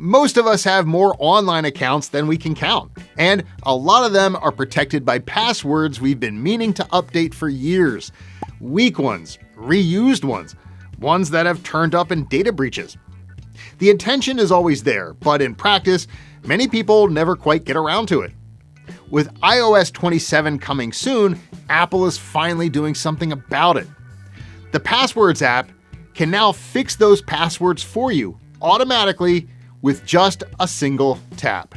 Most of us have more online accounts than we can count, and a lot of them are protected by passwords we've been meaning to update for years. Weak ones, reused ones, ones that have turned up in data breaches. The intention is always there, but in practice, many people never quite get around to it. With iOS 27 coming soon, Apple is finally doing something about it. The Passwords app can now fix those passwords for you automatically with just a single tap.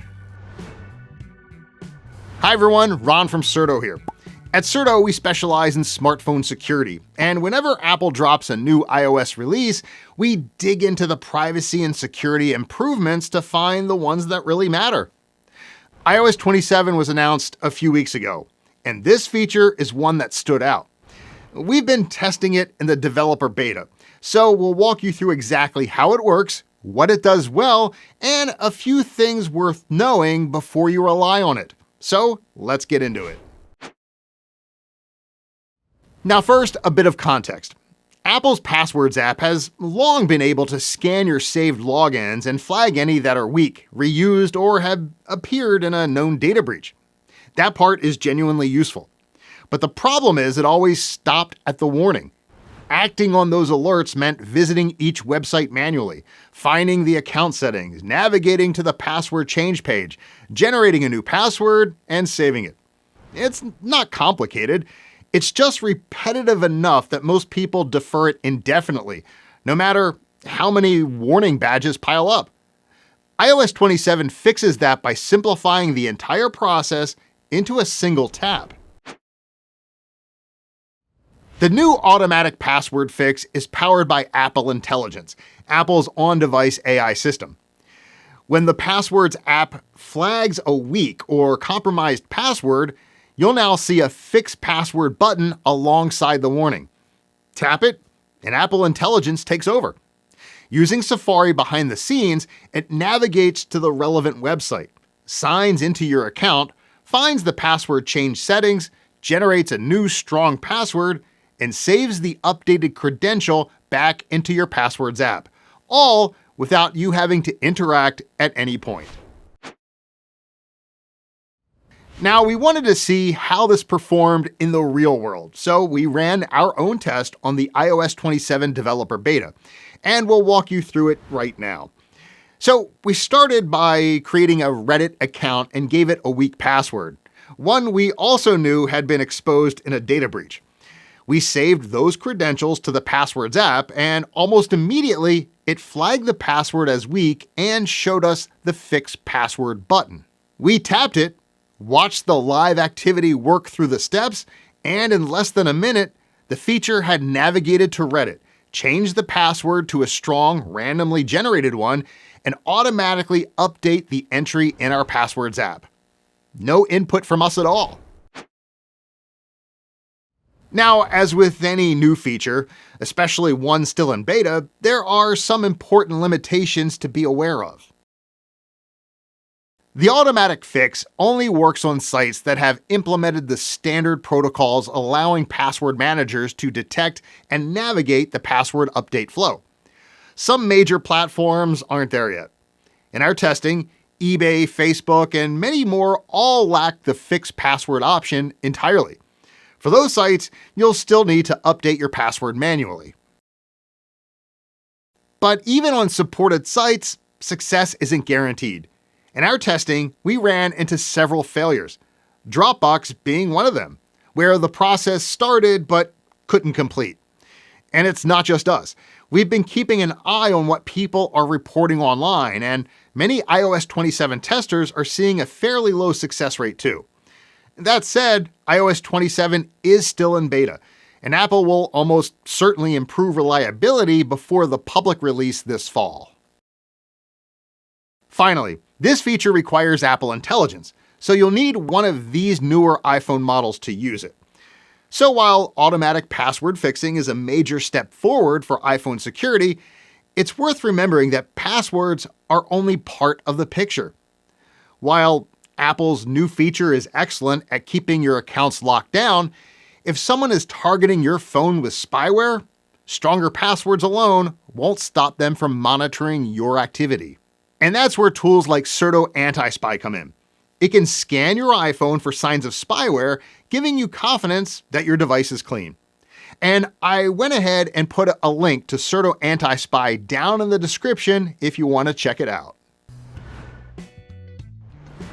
Hi everyone, Ron from Certo here. At Certo, we specialize in smartphone security, and whenever Apple drops a new iOS release, we dig into the privacy and security improvements to find the ones that really matter. iOS 27 was announced a few weeks ago, and this feature is one that stood out. We've been testing it in the developer beta, so we'll walk you through exactly how it works, what it does well, and a few things worth knowing before you rely on it. So let's get into it. Now first, a bit of context. Apple's Passwords app has long been able to scan your saved logins and flag any that are weak, reused, or have appeared in a known data breach. That part is genuinely useful. But the problem is it always stopped at the warning. Acting on those alerts meant visiting each website manually, finding the account settings, navigating to the password change page, generating a new password, and saving it. It's not complicated. It's just repetitive enough that most people defer it indefinitely, no matter how many warning badges pile up. iOS 27 fixes that by simplifying the entire process into a single tap. The new automatic password fix is powered by Apple Intelligence, Apple's on-device AI system. When the Passwords app flags a weak or compromised password, you'll now see a Fix Password button alongside the warning. Tap it, and Apple Intelligence takes over. Using Safari behind the scenes, it navigates to the relevant website, signs into your account, finds the password change settings, generates a new strong password, and saves the updated credential back into your Passwords app, all without you having to interact at any point. Now, we wanted to see how this performed in the real world, so we ran our own test on the iOS 27 developer beta, and we'll walk you through it right now. So we started by creating a Reddit account and gave it a weak password, one we also knew had been exposed in a data breach. We saved those credentials to the Passwords app, and almost immediately, it flagged the password as weak and showed us the Fix Password button. We tapped it, watched the live activity work through the steps, and in less than a minute, the feature had navigated to Reddit, changed the password to a strong, randomly generated one, and automatically update the entry in our Passwords app. No input from us at all. Now, as with any new feature, especially one still in beta, there are some important limitations to be aware of. The automatic fix only works on sites that have implemented the standard protocols allowing password managers to detect and navigate the password update flow. Some major platforms aren't there yet. In our testing, eBay, Facebook, and many more all lack the fix password option entirely. For those sites, you'll still need to update your password manually. But even on supported sites, success isn't guaranteed. In our testing, we ran into several failures, Dropbox being one of them, where the process started but couldn't complete. And it's not just us. We've been keeping an eye on what people are reporting online, and many iOS 27 testers are seeing a fairly low success rate too. That said, iOS 27 is still in beta, and Apple will almost certainly improve reliability before the public release this fall. Finally, this feature requires Apple Intelligence, so you'll need one of these newer iPhone models to use it. So while automatic password fixing is a major step forward for iPhone security, it's worth remembering that passwords are only part of the picture. While Apple's new feature is excellent at keeping your accounts locked down, if someone is targeting your phone with spyware, stronger passwords alone won't stop them from monitoring your activity. And that's where tools like Certo Anti-Spy come in. It can scan your iPhone for signs of spyware, giving you confidence that your device is clean. And I went ahead and put a link to Certo Anti-Spy down in the description if you want to check it out.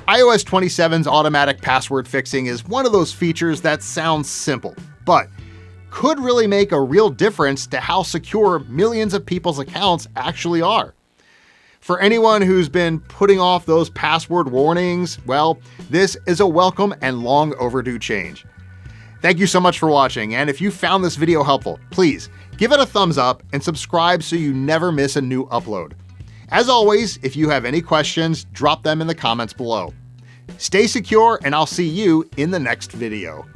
iOS 27's automatic password fixing is one of those features that sounds simple, but could really make a real difference to how secure millions of people's accounts actually are. For anyone who's been putting off those password warnings, well, this is a welcome and long overdue change. Thank you so much for watching, and if you found this video helpful, please give it a thumbs up and subscribe so you never miss a new upload. As always, if you have any questions, drop them in the comments below. Stay secure, and I'll see you in the next video.